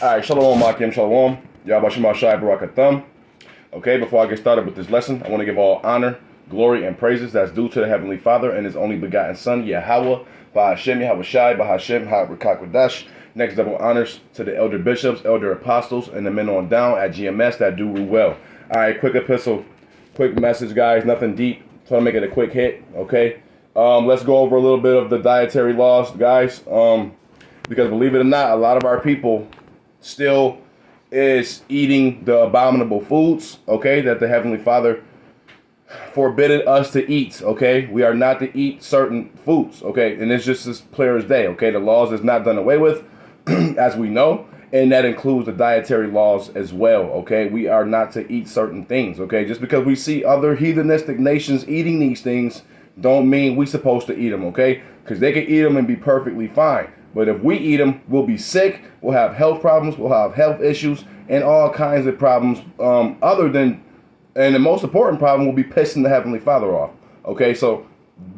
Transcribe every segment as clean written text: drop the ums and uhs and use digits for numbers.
Alright, Shalom, Makim, Shalom. Yahbashim Shai Barakatham. Okay, before I get started with this lesson, I want to give all honor, glory, and praises that's due to the Heavenly Father and His only begotten Son, Yahweh, Bahashem, Yahweh Shai, Bahashem, Ha'Rakakwadash. Next, double honors to the elder bishops, elder apostles, and the men on down at GMS that do well. Alright, quick epistle, quick message, guys. Nothing deep. Trying to make it a quick hit, okay? Let's go over a little bit of the dietary laws, guys. Because believe it or not, a lot of our people still is eating the abominable foods, okay, that the Heavenly Father forbidden us to eat, okay? We are not to eat certain foods, okay? And it's just as clear as day, okay? The laws is not done away with, as we know, and that includes the dietary laws as well, okay? We are not to eat certain things, okay? Just because we see other heathenistic nations eating these things don't mean we're supposed to eat them, okay? Because they can eat them and be perfectly fine. But if we eat them, we'll be sick, we'll have health problems, we'll have health issues, and all kinds of problems and the most important problem will be pissing the Heavenly Father off. Okay, so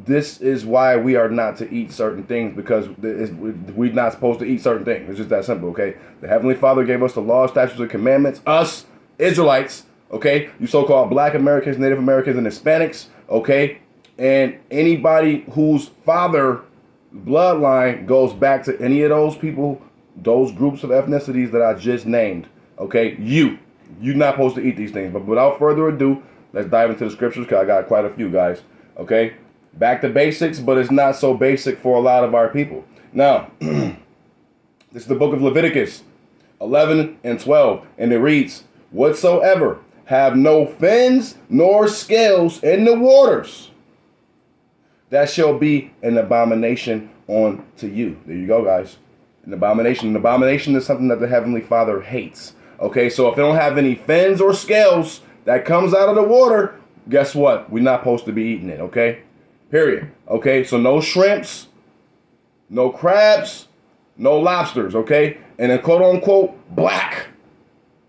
this is why we are not to eat certain things, because we're not supposed to eat certain things. It's just that simple, okay? The Heavenly Father gave us the law, statutes, and commandments. Us, Israelites, okay? You so-called Black Americans, Native Americans, and Hispanics, okay? And anybody whose father bloodline goes back to any of those people, those groups of ethnicities that I just named, okay? You're not supposed to eat these things. But without further ado, let's dive into the scriptures, because I got quite a few, guys, okay? Back to basics, but it's not so basic for a lot of our people. Now, this is the book of Leviticus 11 and 12, and it reads, "Whatsoever have no fins nor scales in the waters, that shall be an abomination unto you." There you go, guys. An abomination. An abomination is something that the Heavenly Father hates. Okay, so if they don't have any fins or scales that comes out of the water, guess what? We're not supposed to be eating it, okay? Period. Okay, so no shrimps, no crabs, no lobsters, okay? And a quote-unquote black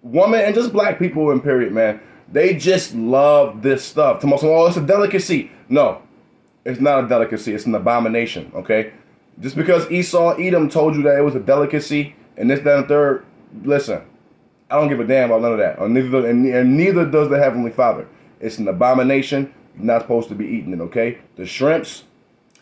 woman, and just black people in period, man, they just love this stuff. Oh, it's a delicacy. No. It's not a delicacy. It's an abomination, okay? Just because Esau Edom told you that it was a delicacy and this, that, and third, listen, I don't give a damn about none of that. And neither does the Heavenly Father. It's an abomination. You're not supposed to be eating it, okay? The shrimps,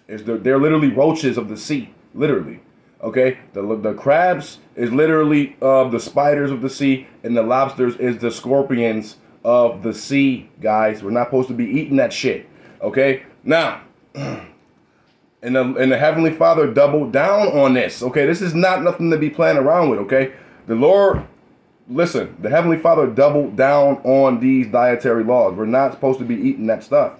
they're literally roaches of the sea, literally, okay? The crabs is literally the spiders of the sea, and the lobsters is the scorpions of the sea, guys. We're not supposed to be eating that shit, okay? Now, and the Heavenly Father doubled down on this, okay? This is not nothing to be playing around with, okay? The Lord, listen, the Heavenly Father doubled down on these dietary laws. We're not supposed to be eating that stuff,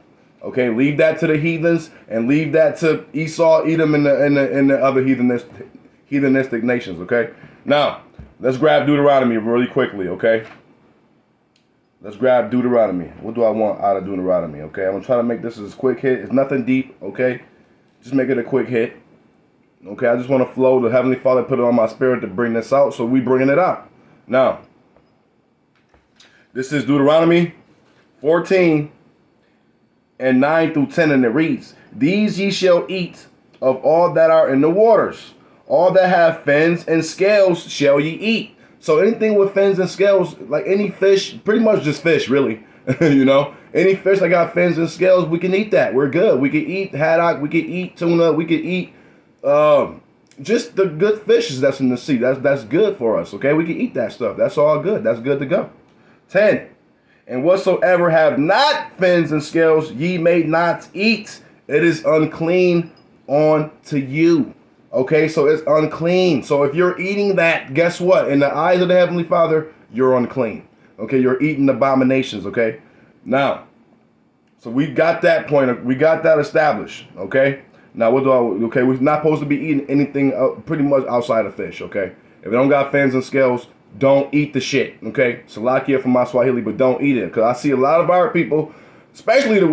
okay? Leave that to the heathens, and leave that to Esau, Edom, and the other heathenistic nations, okay? Now, let's grab Deuteronomy really quickly, okay? Let's grab Deuteronomy. What do I want out of Deuteronomy, okay? I'm going to try to make this as a quick hit. It's nothing deep, okay? Just make it a quick hit. Okay, I just want to flow. The Heavenly Father put it on my spirit to bring this out, so we bringing it out. Now, this is Deuteronomy 14 and 9 through 10, and it reads, "These ye shall eat of all that are in the waters. All that have fins and scales shall ye eat." So anything with fins and scales, like any fish, pretty much just fish, really. You know, any fish that got fins and scales, we can eat that. We're good. We can eat haddock. We can eat tuna. We can eat just the good fishes that's in the sea. That's good for us. Okay, we can eat that stuff. That's all good. That's good to go. 10. "And whatsoever have not fins and scales, ye may not eat. It is unclean unto you." Okay, so it's unclean. So if you're eating that, guess what? In the eyes of the Heavenly Father, you're unclean. Okay, you're eating abominations, okay? Now, so we got that point, we got that established, okay? Now, okay, we're not supposed to be eating anything pretty much outside of fish, okay? If it don't got fins and scales, don't eat the shit, okay? Salakia from my Swahili, but don't eat it. Because I see a lot of our people, especially the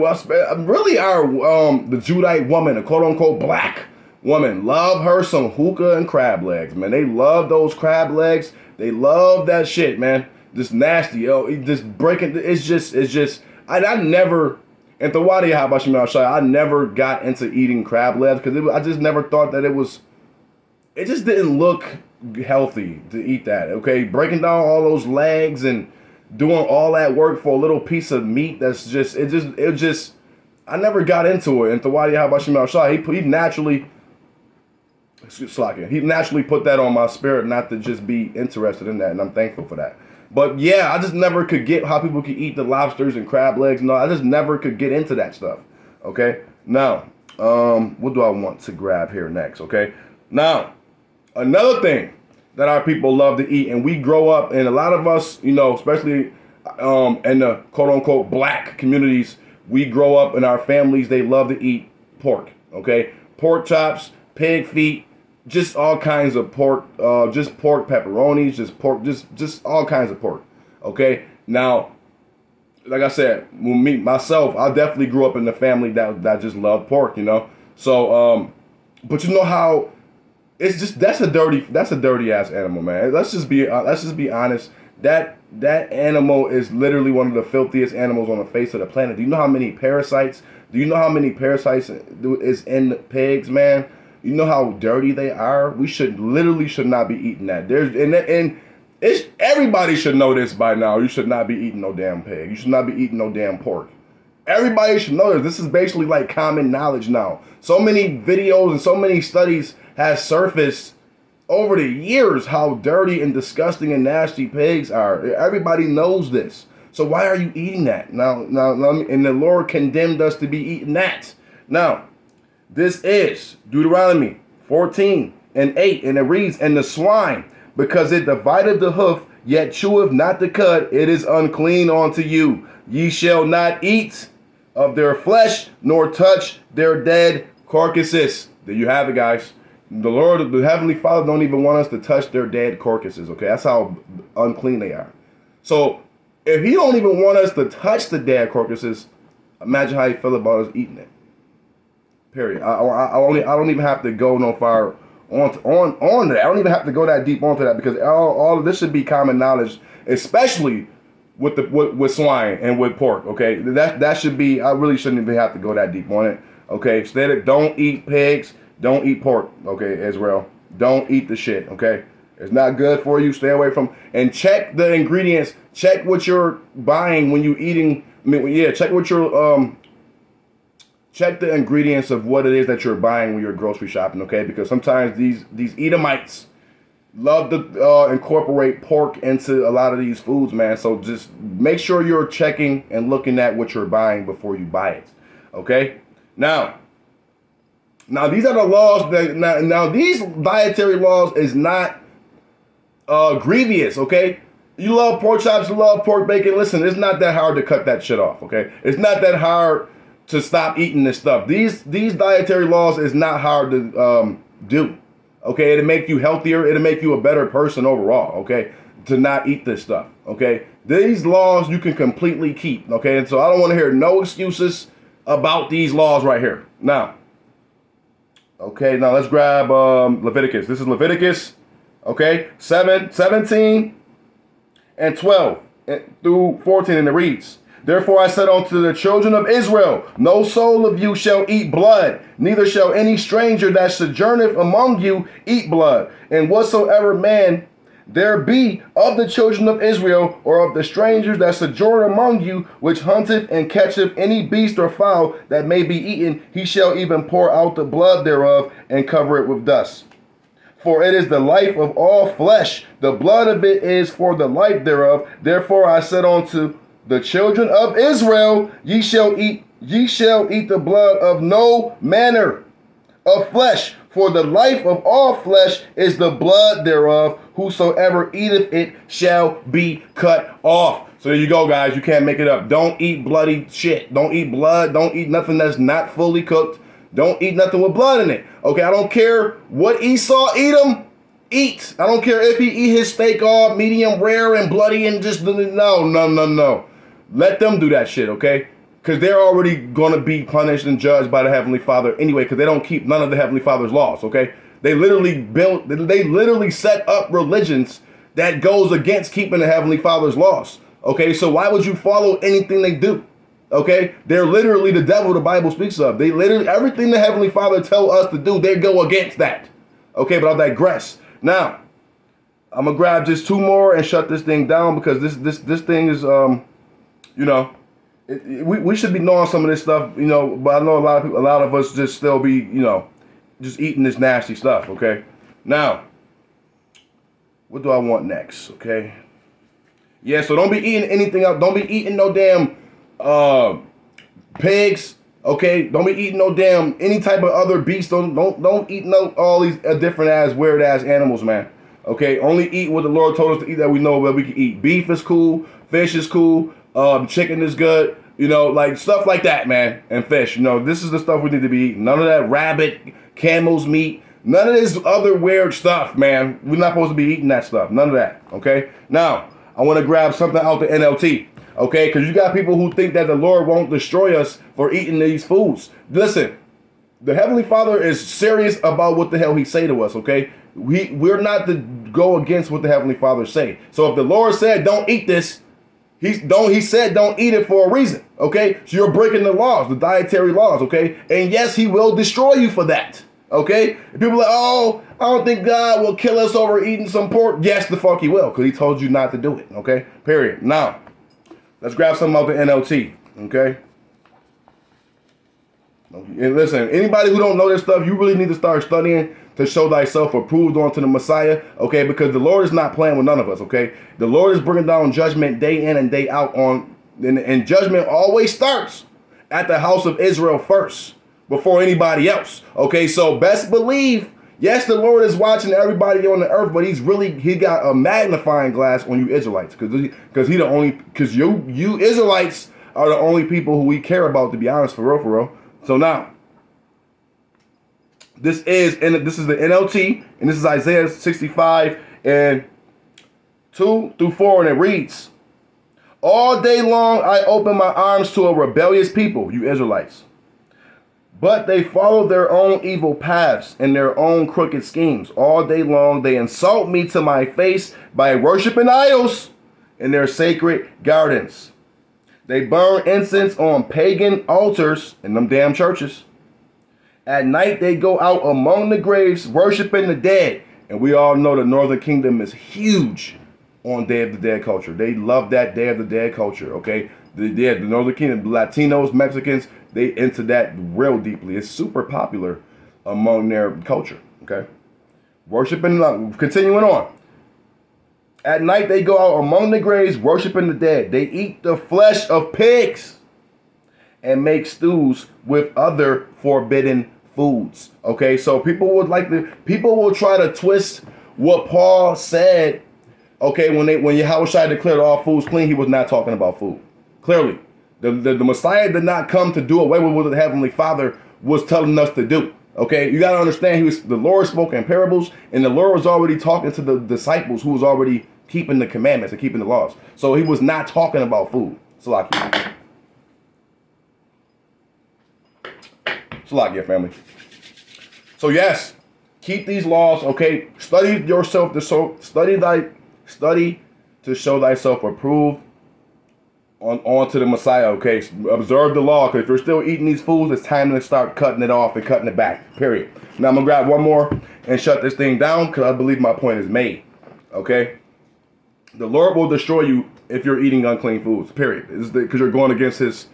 Judite woman, a quote-unquote black woman, love her some hookah and crab legs, man. They love those crab legs. They love that shit, man. Just nasty, yo. Just breaking. It's just. I never. And Thawadi, how about you, I never got into eating crab legs because I just never thought that it was. It just didn't look healthy to eat that. Okay, breaking down all those legs and doing all that work for a little piece of meat. That's just it. Just I never got into it. And Thawadi Habashim al-Shah, he naturally. He naturally put that on my spirit not to just be interested in that, and I'm thankful for that. But yeah, I just never could get how people could eat the lobsters and crab legs. No, I just never could get into that stuff. Okay, now, what do I want to grab here next? Okay, now, another thing that our people love to eat, and we grow up, and a lot of us, especially in the quote-unquote black communities, we grow up in our families, they love to eat pork. Okay, pork chops, pig feet, just all kinds of pork, just pork pepperonis, just pork, just all kinds of pork. Okay, now, like I said, myself, I definitely grew up in the family that just loved pork, So, but you know how it's just that's a dirty ass animal, man. Let's just be honest. That animal is literally one of the filthiest animals on the face of the planet. Do you know how many parasites? Do you know how many parasites is in pigs, man? You know how dirty they are? We should not be eating that. Everybody should know this by now. You should not be eating no damn pig. You should not be eating no damn pork. Everybody should know this. This is basically like common knowledge now. So many videos and so many studies have surfaced over the years how dirty and disgusting and nasty pigs are. Everybody knows this. So why are you eating that? Now, and the Lord condemned us to be eating that. Now, this is Deuteronomy 14:8, and it reads, "And the swine, because it divideth the hoof, yet cheweth not the cud, it is unclean unto you. Ye shall not eat of their flesh, nor touch their dead carcasses." There you have it, guys. The Lord, the Heavenly Father, don't even want us to touch their dead carcasses. Okay, that's how unclean they are. So if He don't even want us to touch the dead carcasses, imagine how He feel about us eating it. Period. I don't even have to go no far on that. I don't even have to go that deep onto that because all of this should be common knowledge, especially with swine and with pork. Okay, that should be. I really shouldn't even have to go that deep on it. Okay, instead, don't eat pigs, don't eat pork. Okay, Israel, don't eat the shit. Okay, it's not good for you. Stay away from, and check the ingredients. Check what you're buying when you're eating. Check what you're check the ingredients of what it is that you're buying when you're grocery shopping, okay? Because sometimes these Edomites love to incorporate pork into a lot of these foods, man. So just make sure you're checking and looking at what you're buying before you buy it, okay? Now these are the laws that now these dietary laws is not grievous, okay? You love pork chops, you love pork bacon. Listen, it's not that hard to cut that shit off, okay? It's not that hard to stop eating this stuff. These dietary laws is not hard to do. Okay, it'll make you healthier. It'll make you a better person overall. Okay, to not eat this stuff. Okay, these laws you can completely keep. Okay, and so I don't want to hear no excuses about these laws right here. Now, okay, now let's grab Leviticus. This is Leviticus. Okay, 17 and 12 through 14, and it reads. Therefore I said unto the children of Israel, no soul of you shall eat blood, neither shall any stranger that sojourneth among you eat blood. And whatsoever man there be of the children of Israel, or of the strangers that sojourn among you, which hunteth and catcheth any beast or fowl that may be eaten, he shall even pour out the blood thereof, and cover it with dust. For it is the life of all flesh, the blood of it is for the life thereof. Therefore I said unto the children of Israel, ye shall eat the blood of no manner of flesh, for the life of all flesh is the blood thereof. Whosoever eateth it shall be cut off. So there you go, guys. You can't make it up. Don't eat bloody shit. Don't eat blood. Don't eat nothing that's not fully cooked. Don't eat nothing with blood in it. Okay, I don't care what Esau eat. I don't care if he eat his steak all medium rare and bloody and just no. Let them do that shit, okay? Because they're already going to be punished and judged by the Heavenly Father anyway, because they don't keep none of the Heavenly Father's laws, okay? They literally set up religions that goes against keeping the Heavenly Father's laws, okay? So why would you follow anything they do, okay? They're literally the devil the Bible speaks of. They literally, everything the Heavenly Father tell us to do, they go against that, okay? But I'll digress. Now, I'm gonna grab just two more and shut this thing down because this thing is we should be knowing some of this stuff, but I know a lot of us just still be, just eating this nasty stuff, okay? Now, what do I want next, okay? Yeah, so don't be eating anything else. Don't be eating no damn pigs, okay? Don't be eating no damn any type of other beast. Don't eat no all these different ass weird ass animals, man. Okay, only eat what the Lord told us to eat that we know that we can eat. Beef is cool, fish is cool, chicken is good, like stuff like that, man. And fish, this is the stuff we need to be eating. None of that rabbit, camel's meat, none of this other weird stuff, man. We're not supposed to be eating that stuff. None of that, okay? Now, I want to grab something out the NLT, okay? Because you got people who think that the Lord won't destroy us for eating these foods. Listen, the Heavenly Father is serious about what the hell He say to us, okay? We're not to go against what the Heavenly Father say. So if the Lord said don't eat this, He said don't eat it for a reason, okay? So you're breaking the laws, the dietary laws, okay? And yes, He will destroy you for that, okay? And people are like, oh, I don't think God will kill us over eating some pork. Yes, the fuck He will, because He told you not to do it, okay? Period. Now, let's grab something out the NLT, okay? And listen, anybody who don't know this stuff, you really need to start studying to show thyself approved unto the Messiah, okay? Because the Lord is not playing with none of us, okay? The Lord is bringing down judgment day in and day out and judgment always starts at the house of Israel first before anybody else, okay? So best believe, yes, the Lord is watching everybody on the earth, but He got a magnifying glass on you Israelites because you Israelites are the only people who we care about, to be honest, for real. So now, this is the NLT, and this is Isaiah 65 and 2 through 4, and it reads, all day long I open my arms to a rebellious people, you Israelites. But they follow their own evil paths and their own crooked schemes. All day long they insult me to my face by worshiping idols in their sacred gardens. They burn incense on pagan altars in them damn churches. At night they go out among the graves worshiping the dead. And we all know the Northern Kingdom is huge on Day of the Dead culture. They love that Day of the Dead culture, okay? The Northern Kingdom, Latinos, Mexicans, they into that real deeply. It's super popular among their culture, okay? Worshiping, continuing on. At night they go out among the graves worshiping the dead. They eat the flesh of pigs and make stews with other forbidden foods. Okay, so people will try to twist what Paul said. Okay, when Yahushua declared all foods clean, he was not talking about food. Clearly, the Messiah did not come to do away with what the Heavenly Father was telling us to do. Okay, you got to understand, the Lord spoke in parables, and the Lord was already talking to the disciples who was already keeping the commandments and keeping the laws. So He was not talking about food. Salakia, family. So yes, keep these laws. Okay, study yourself study to show thyself approved on to the Messiah. Okay, observe the law, because if you're still eating these foods, it's time to start cutting it off and cutting it back. Period. Now I'm gonna grab one more and shut this thing down, because I believe my point is made. Okay, the Lord will destroy you if you're eating unclean foods. Period. Because you're going against His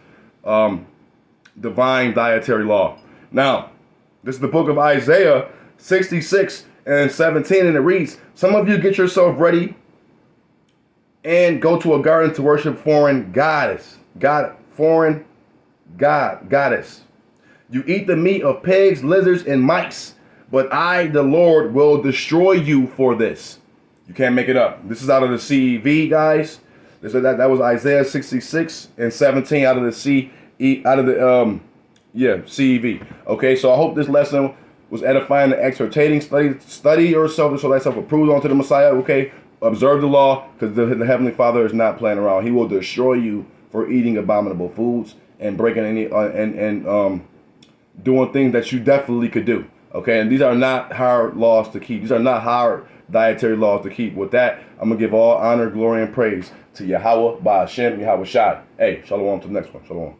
divine dietary law. Now, this is the book of Isaiah 66 and 17, and it reads, some of you get yourself ready and go to a garden to worship foreign goddess. You eat the meat of pigs, lizards, and mice, but I, the Lord, will destroy you for this. You can't make it up. This is out of the CEV, guys. That was Isaiah 66 and 17 out of the CEV. Okay, so I hope this lesson was edifying and exhortating. Study yourself to show thyself approved unto the Messiah. Okay, observe the law, because the Heavenly Father is not playing around. He will destroy you for eating abominable foods and breaking doing things that you definitely could do. Okay, and these are not hard laws to keep. These are not hard dietary laws to keep. With that, I'm gonna give all honor, glory, and praise to Yahweh, Ba'ashem, Yahweh Shai. Hey, shalom to the next one. Shalom.